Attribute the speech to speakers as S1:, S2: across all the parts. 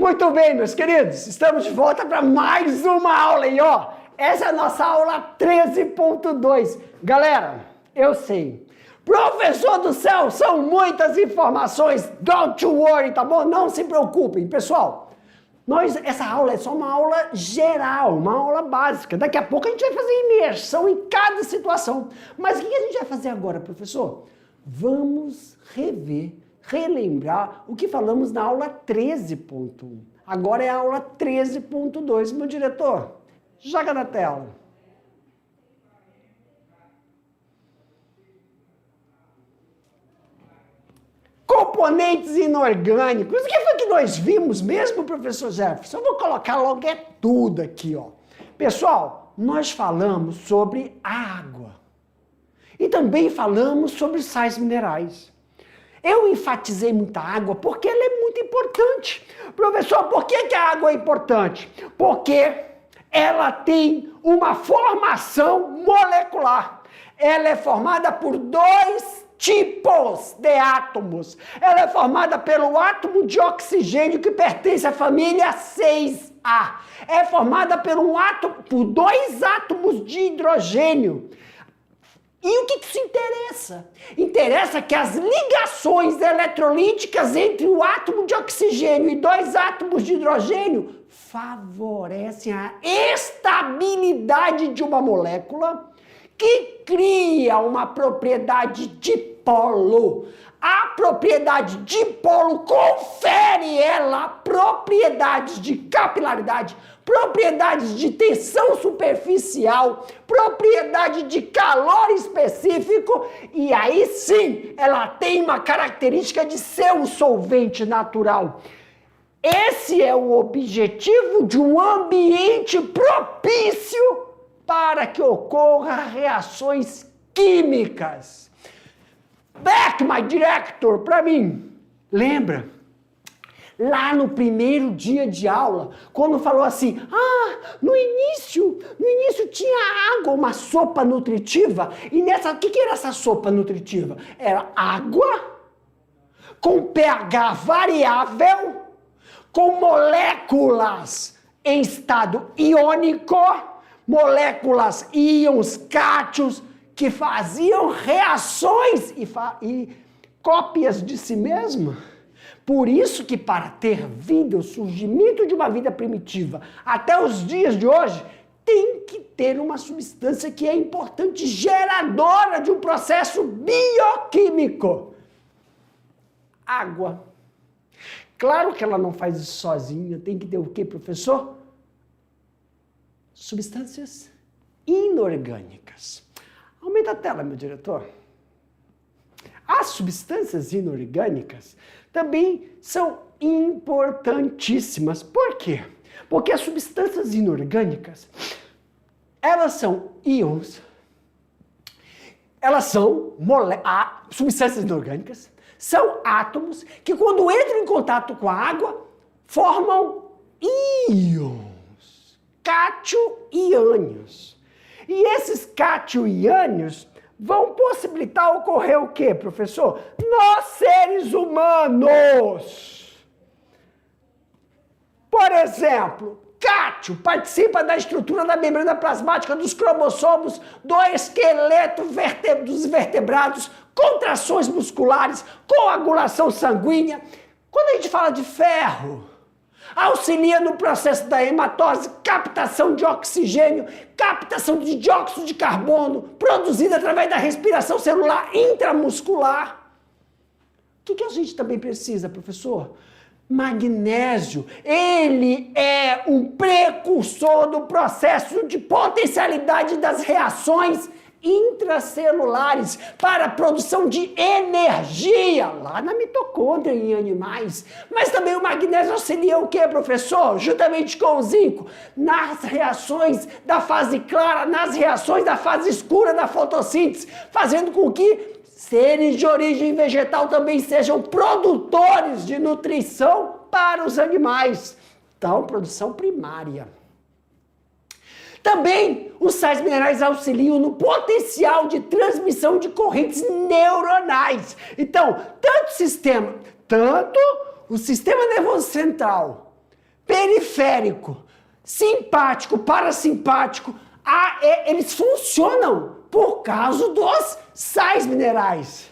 S1: Muito bem, meus queridos, estamos de volta para mais uma aula e ó, essa é a nossa aula 13.2. Galera, eu sei, professor do céu, são muitas informações, don't worry, tá bom? Não se preocupem, pessoal. Essa aula é só uma aula geral, uma aula básica. Daqui a pouco a gente vai fazer imersão em cada situação. Mas o que a gente vai fazer agora, professor? Vamos relembrar o que falamos na aula 13.1. Agora é a aula 13.2. Meu diretor, joga na tela. Componentes inorgânicos. O que foi que nós vimos mesmo, professor Jefferson? Eu vou colocar logo tudo aqui, ó. Pessoal, nós falamos sobre a água. E também falamos sobre sais minerais. Eu enfatizei muita água porque ela é muito importante. Professor, por que a água é importante? Porque ela tem uma formação molecular. Ela é formada por dois tipos de átomos. Ela é formada pelo átomo de oxigênio que pertence à família 6A. É formada por dois átomos de hidrogênio. E o que isso interessa? Interessa que as ligações eletrolíticas entre o átomo de oxigênio e dois átomos de hidrogênio favorecem a estabilidade de uma molécula que cria uma propriedade dipolo. A propriedade dipolo confere ela propriedades de capilaridade, propriedades de tensão superficial, propriedade de calor específico e aí sim ela tem uma característica de ser um solvente natural. Esse é o objetivo de um ambiente propício para que ocorram reações químicas. Back, my director, para mim, lembra? Lá no primeiro dia de aula, quando falou assim, no início tinha água, uma sopa nutritiva, e o que era essa sopa nutritiva? Era água com pH variável, com moléculas em estado iônico, moléculas íons, cátions, que faziam reações e cópias de si mesma. Por isso que para ter vida, o surgimento de uma vida primitiva, até os dias de hoje, tem que ter uma substância que é importante, geradora de um processo bioquímico. Água. Claro que ela não faz isso sozinha, tem que ter o quê, professor? Substâncias inorgânicas. Aumenta a tela, meu diretor. As substâncias inorgânicas também são importantíssimas. Por quê? Porque as substâncias inorgânicas, elas são íons, substâncias inorgânicas, são átomos que quando entram em contato com a água, formam íons, cátio e ânions. E esses cátio e ânions vão possibilitar ocorrer o quê, professor? Nós, seres humanos. Por exemplo, cátio participa da estrutura da membrana plasmática dos cromossomos, do esqueleto dos vertebrados, contrações musculares, coagulação sanguínea. Quando a gente fala de ferro, auxilia no processo da hematose, captação de oxigênio, captação de dióxido de carbono, produzida através da respiração celular intramuscular. O que a gente também precisa, professor? Magnésio. Ele é um precursor do processo de potencialidade das reações intracelulares para a produção de energia, lá na mitocôndria em animais. Mas também o magnésio auxilia o que, professor? Juntamente com o zinco, nas reações da fase clara, nas reações da fase escura da fotossíntese, fazendo com que seres de origem vegetal também sejam produtores de nutrição para os animais. Então, produção primária. Também os sais minerais auxiliam no potencial de transmissão de correntes neuronais. Então, tanto o sistema nervoso central periférico, simpático, parasimpático, eles funcionam por causa dos sais minerais.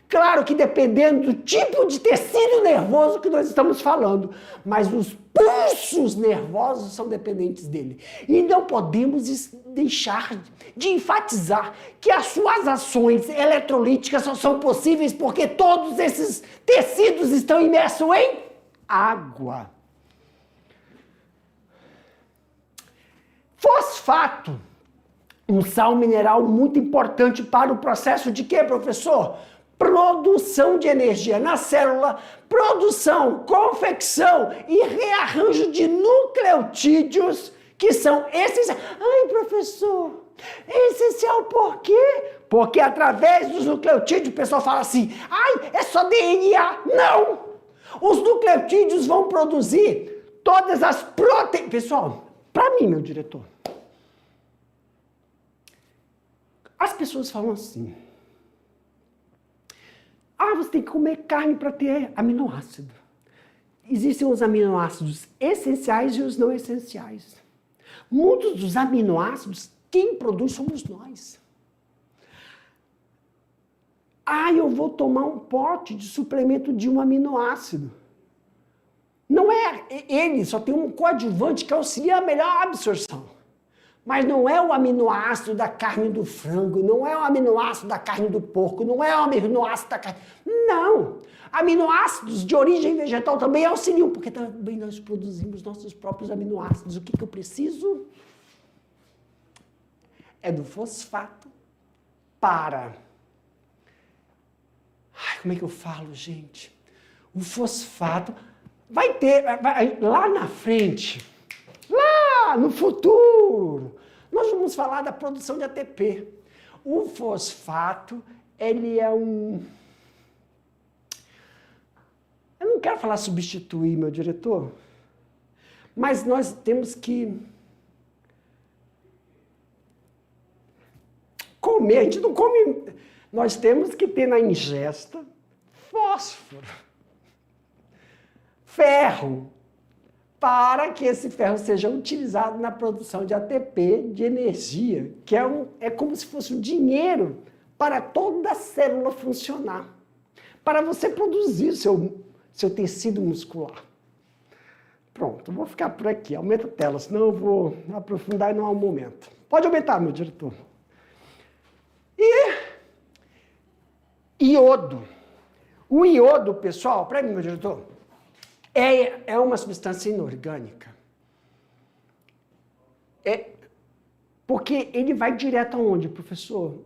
S1: Claro que dependendo do tipo de tecido nervoso que nós estamos falando, mas os pulsos nervosos são dependentes dele. E não podemos deixar de enfatizar que as suas ações eletrolíticas só são possíveis porque todos esses tecidos estão imersos em água. Fosfato, um sal mineral muito importante para o processo de quê, professor? Produção de energia na célula, produção, confecção e rearranjo de nucleotídeos que são essenciais. Ai, professor, é essencial por quê? Porque através dos nucleotídeos o pessoal fala assim, ai, é só DNA. Não! Os nucleotídeos vão produzir todas as proteínas. Pessoal, para mim, meu diretor, as pessoas falam assim, você tem que comer carne para ter aminoácido. Existem os aminoácidos essenciais e os não essenciais. Muitos dos aminoácidos, quem produz somos nós. Eu vou tomar um pote de suplemento de um aminoácido. Não é ele, só tem um coadjuvante que auxilia a melhor absorção. Mas não é o aminoácido da carne do frango, não é o aminoácido da carne do porco, não é o aminoácido da carne... Não! Aminoácidos de origem vegetal também auxiliam, porque também nós produzimos nossos próprios aminoácidos. O que eu preciso? É do fosfato para... como é que eu falo, gente? O fosfato vai ter... lá na frente... Lá no futuro, nós vamos falar da produção de ATP. O fosfato, ele é um... Eu não quero falar substituir, meu diretor, mas nós temos que comer, a gente não come... Nós temos que ter na ingesta fósforo, ferro, para que esse ferro seja utilizado na produção de ATP, de energia, que é como se fosse um dinheiro para toda a célula funcionar, para você produzir seu tecido muscular. Pronto, eu vou ficar por aqui, aumenta a tela, senão eu vou aprofundar e não há um momento. Pode aumentar, meu diretor. E iodo. O iodo, pessoal, para mim, meu diretor, é uma substância inorgânica. Porque ele vai direto aonde, professor?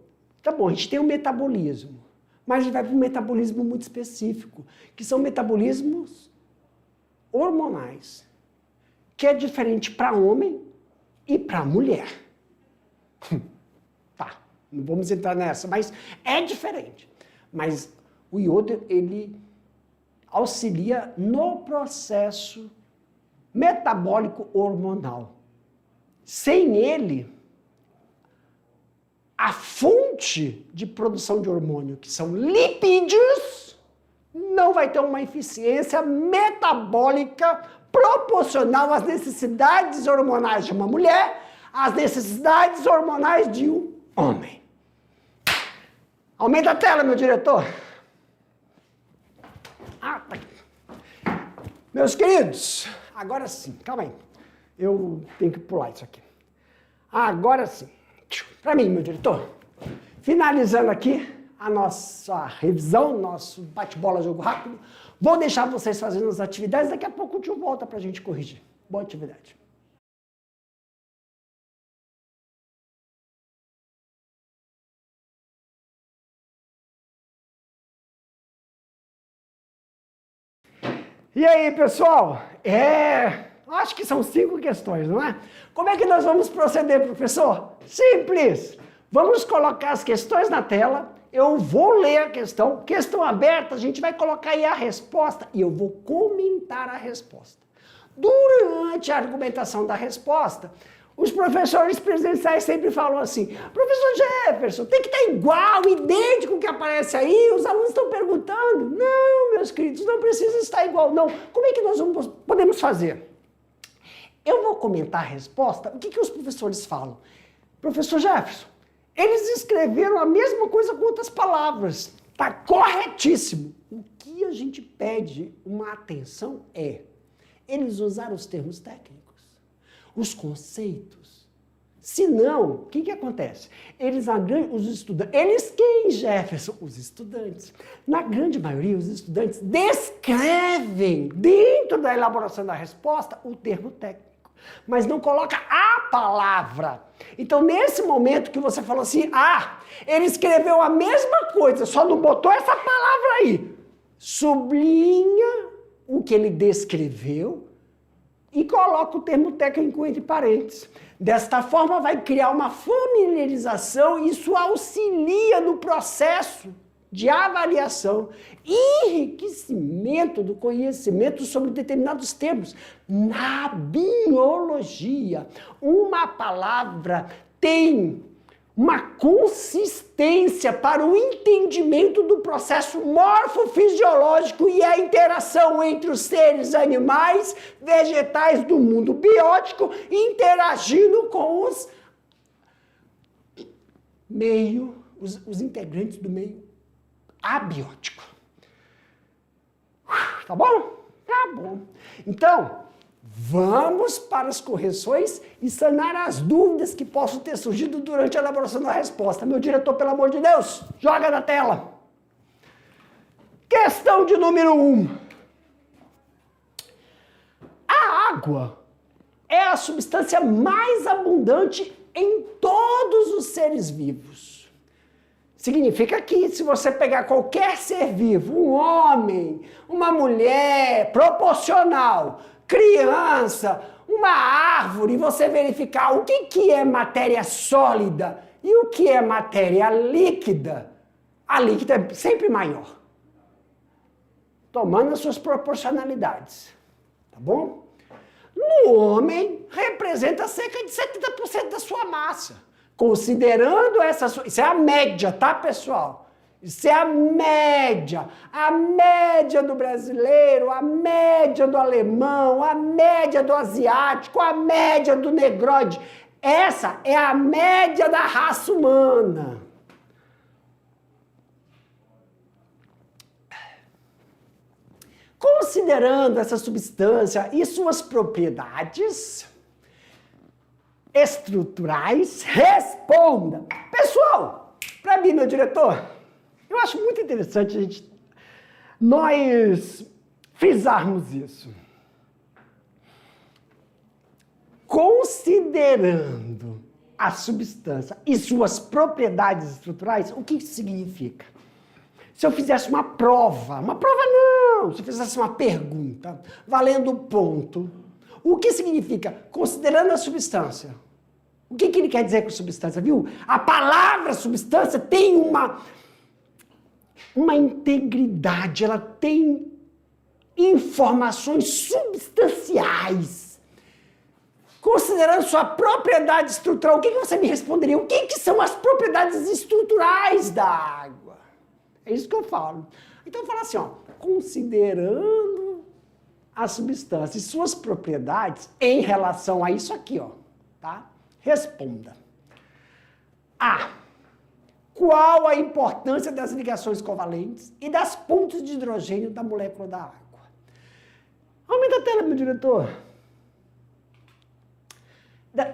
S1: Tá bom, a gente tem um metabolismo, mas ele vai para um metabolismo muito específico, que são metabolismos hormonais, que é diferente para homem e para mulher. Tá, não vamos entrar nessa, mas é diferente. Mas o iodo, ele auxilia no processo metabólico hormonal. Sem ele, a fonte de produção de hormônio, que são lipídios, não vai ter uma eficiência metabólica proporcional às necessidades hormonais de uma mulher, às necessidades hormonais de um homem. Aumenta a tela, meu diretor. Tá aqui. Meus queridos, agora sim, calma aí. Eu tenho que pular isso aqui. Agora sim. Para mim, meu diretor, finalizando aqui a nossa revisão, nosso bate-bola jogo rápido, vou deixar vocês fazendo as atividades, daqui a pouco o tio volta para a gente corrigir. Boa atividade. E aí, pessoal? Acho que são 5 questões, não é? Como é que nós vamos proceder, professor? Simples! Vamos colocar as questões na tela, eu vou ler a questão aberta, a gente vai colocar aí a resposta e eu vou comentar a resposta. Durante a argumentação da resposta, os professores presenciais sempre falam assim, professor Jefferson, tem que estar igual, idêntico ao que aparece aí, os alunos estão perguntando. Não, meus queridos, não precisa estar igual, não. Como é que nós podemos fazer? Eu vou comentar a resposta. O que os professores falam? Professor Jefferson, eles escreveram a mesma coisa com outras palavras. Está corretíssimo. O que a gente pede uma atenção é, eles usaram os termos técnicos, os conceitos. Se não, o que acontece? Os estudantes, eles quem, Jefferson? Os estudantes. Na grande maioria, os estudantes descrevem, dentro da elaboração da resposta, o termo técnico, mas não coloca a palavra. Então, nesse momento que você falou assim, ele escreveu a mesma coisa, só não botou essa palavra aí. Sublinha o que ele descreveu e coloca o termo técnico entre parênteses. Desta forma, vai criar uma familiarização e isso auxilia no processo de avaliação e enriquecimento do conhecimento sobre determinados termos. Na biologia, uma palavra tem uma consistência para o entendimento do processo morfofisiológico e a interação entre os seres animais, vegetais do mundo biótico, interagindo com os integrantes do meio abiótico. Tá bom? Tá bom. Então, vamos para as correções e sanar as dúvidas que possam ter surgido durante a elaboração da resposta. Meu diretor, pelo amor de Deus, joga na tela. Questão de número 1. A água é a substância mais abundante em todos os seres vivos. Significa que se você pegar qualquer ser vivo, um homem, uma mulher, proporcional, criança, uma árvore, e você verificar o que é matéria sólida e o que é matéria líquida, a líquida é sempre maior, tomando as suas proporcionalidades, tá bom? No homem, representa cerca de 70% da sua massa. Considerando isso é a média, tá, pessoal? Isso é a média do brasileiro, a média do alemão, a média do asiático, a média do negroide. Essa é a média da raça humana. Considerando essa substância e suas propriedades estruturais, responda. Pessoal, para mim, meu diretor, eu acho muito interessante nós frisarmos isso. Considerando a substância e suas propriedades estruturais, o que isso significa? Se eu fizesse uma prova não, se eu fizesse uma pergunta, valendo ponto, o que significa? Considerando a substância. O que ele quer dizer com substância, viu? A palavra substância tem uma integridade, ela tem informações substanciais. Considerando sua propriedade estrutural, o que você me responderia? O que são as propriedades estruturais da água? É isso que eu falo. Então eu falo assim, considerando a substância e suas propriedades em relação a isso aqui, tá? Responda. A. Qual a importância das ligações covalentes e das pontes de hidrogênio da molécula da água? Aumenta a tela, meu diretor. The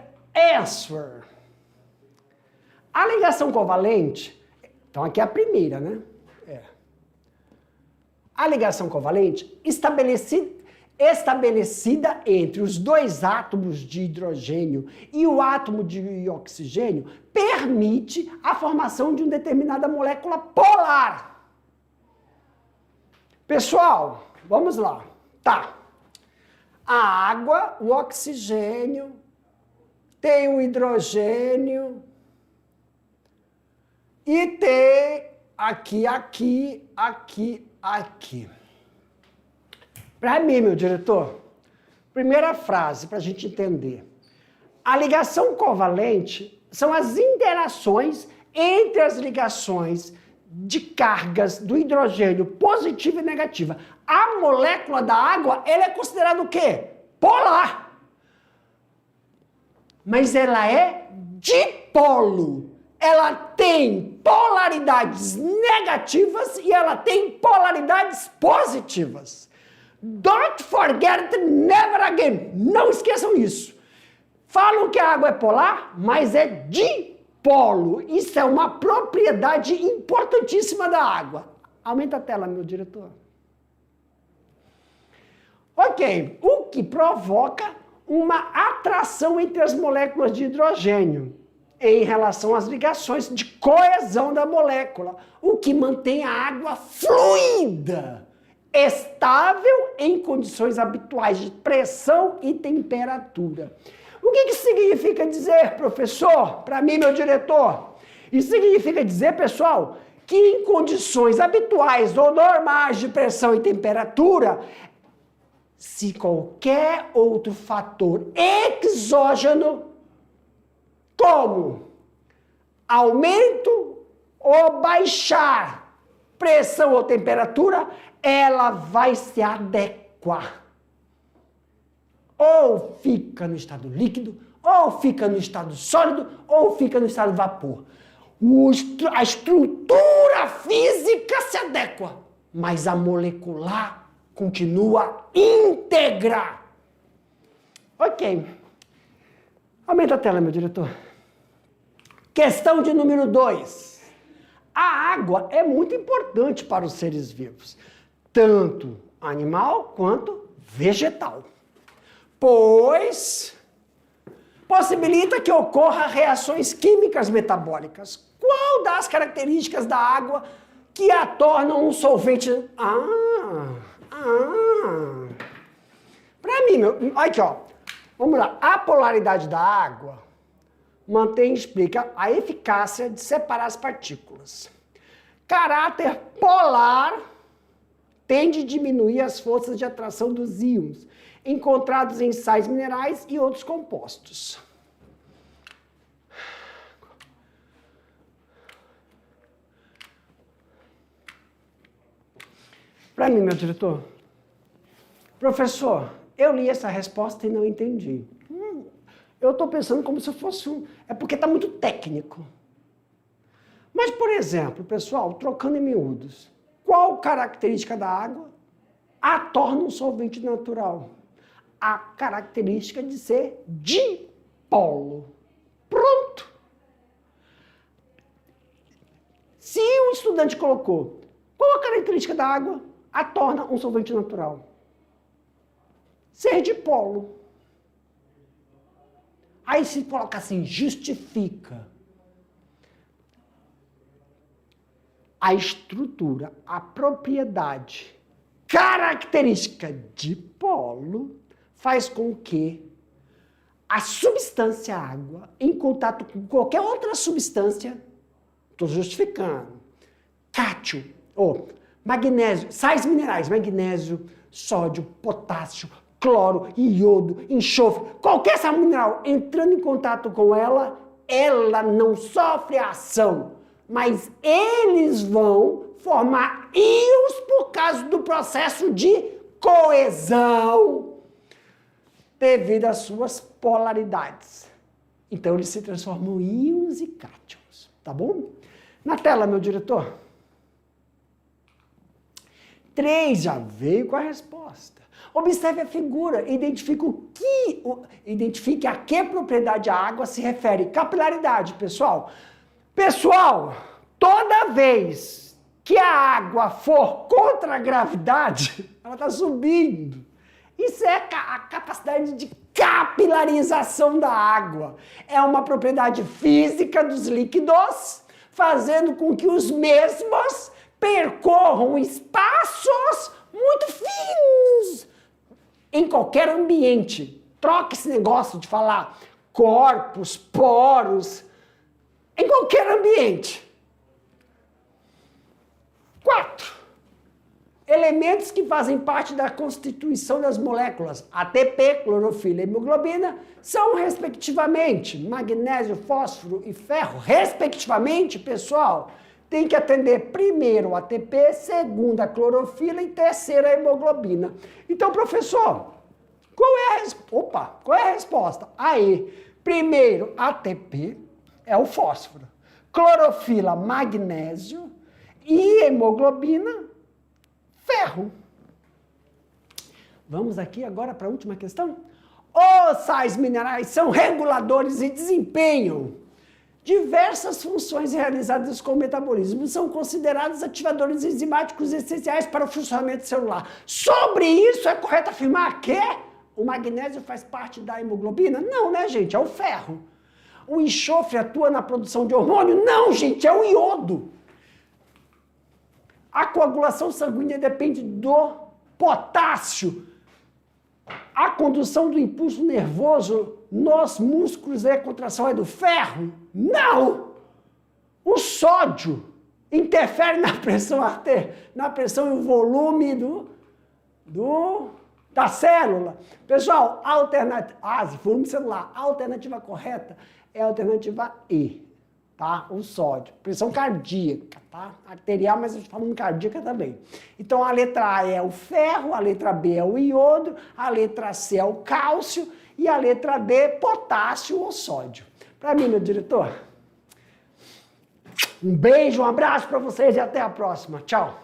S1: answer. A ligação covalente, então aqui é a primeira, né? A ligação covalente estabelecida entre os dois átomos de hidrogênio e o átomo de oxigênio permite a formação de uma determinada molécula polar. Pessoal, vamos lá. Tá. A água, o oxigênio, tem o hidrogênio e tem aqui. Para mim, meu diretor, primeira frase para a gente entender. A ligação covalente são as interações entre as ligações de cargas do hidrogênio positiva e negativa. A molécula da água, ela é considerada o quê? Polar. mas ela é dipolo. Ela tem polaridades negativas e ela tem polaridades positivas. Don't forget never again. Não esqueçam isso. Falam que a água é polar, mas é dipolo. Isso é uma propriedade importantíssima da água. Aumenta a tela, meu diretor. Ok, o que provoca uma atração entre as moléculas de hidrogênio em relação às ligações de coesão da molécula, o que mantém a água fluida, estável em condições habituais de pressão e temperatura. O que isso significa dizer, professor? Para mim, meu diretor, isso significa dizer, pessoal, que em condições habituais ou normais de pressão e temperatura, se qualquer outro fator exógeno, como aumento ou baixar pressão ou temperatura, ela vai se adequar. Ou fica no estado líquido, ou fica no estado sólido, ou fica no estado vapor. A estrutura física se adequa, mas a molecular continua íntegra. Ok. Aumenta a tela, meu diretor. Questão de número 2. A água é muito importante para os seres vivos, tanto animal quanto vegetal, pois possibilita que ocorra reações químicas metabólicas. Qual das características da água que a tornam um solvente? Para mim, aqui ó, vamos lá, a polaridade da água explica a eficácia de separar as partículas. Caráter polar tende a diminuir as forças de atração dos íons encontrados em sais minerais e outros compostos. Para mim, meu diretor, professor, eu li essa resposta e não entendi. Eu estou pensando como se fosse é porque está muito técnico. Mas, por exemplo, pessoal, trocando em miúdos, qual característica da água a torna um solvente natural? A característica de ser dipolo. Pronto! Se o estudante colocou, qual a característica da água a torna um solvente natural? Ser dipolo. Aí se coloca assim, justifica. A estrutura, a propriedade característica dipolo faz com que a substância água, em contato com qualquer outra substância, estou justificando, cátio, ou magnésio, sais minerais, magnésio, sódio, potássio, cloro, iodo, enxofre, qualquer sal mineral entrando em contato com ela, ela não sofre ação, mas eles vão formar íons por causa do processo de coesão, devido às suas polaridades. Então eles se transformam em íons e cátions, tá bom? Na tela, meu diretor. 3 já veio com a resposta. Observe a figura, identifique a que propriedade a água se refere. Capilaridade, pessoal. Pessoal, toda vez que a água for contra a gravidade, ela está subindo. Isso é a capacidade de capilarização da água. É uma propriedade física dos líquidos, fazendo com que os mesmos percorram espaços muito finos em qualquer ambiente. Troca esse negócio de falar corpos, poros, em qualquer ambiente. 4. Elementos que fazem parte da constituição das moléculas ATP, clorofila e hemoglobina são, respectivamente, magnésio, fósforo e ferro. Respectivamente, pessoal, tem que atender primeiro o ATP, segundo a clorofila e terceiro a hemoglobina. Então, professor, qual é a resposta? Aí, Primeiro, ATP, é o fósforo. Clorofila, magnésio. E hemoglobina, ferro. Vamos aqui agora para a última questão. Os sais minerais são reguladores e desempenham diversas funções realizadas com o metabolismo. São considerados ativadores enzimáticos essenciais para o funcionamento celular. Sobre isso, é correto afirmar que o magnésio faz parte da hemoglobina? Não, né, gente? É o ferro. O enxofre atua na produção de hormônio? Não, gente, é o iodo. A coagulação sanguínea depende do potássio. A condução do impulso nervoso nos músculos e a contração é do ferro? Não! O sódio interfere na pressão na pressão e o volume da célula. Pessoal, volume celular. A alternativa correta é a alternativa E, tá? O sódio. Pressão cardíaca, tá? Arterial, mas eu estou falando cardíaca também. Então, a letra A é o ferro, a letra B é o iodo, a letra C é o cálcio e a letra D, potássio ou sódio. Para mim, meu diretor, um beijo, um abraço para vocês e até a próxima. Tchau.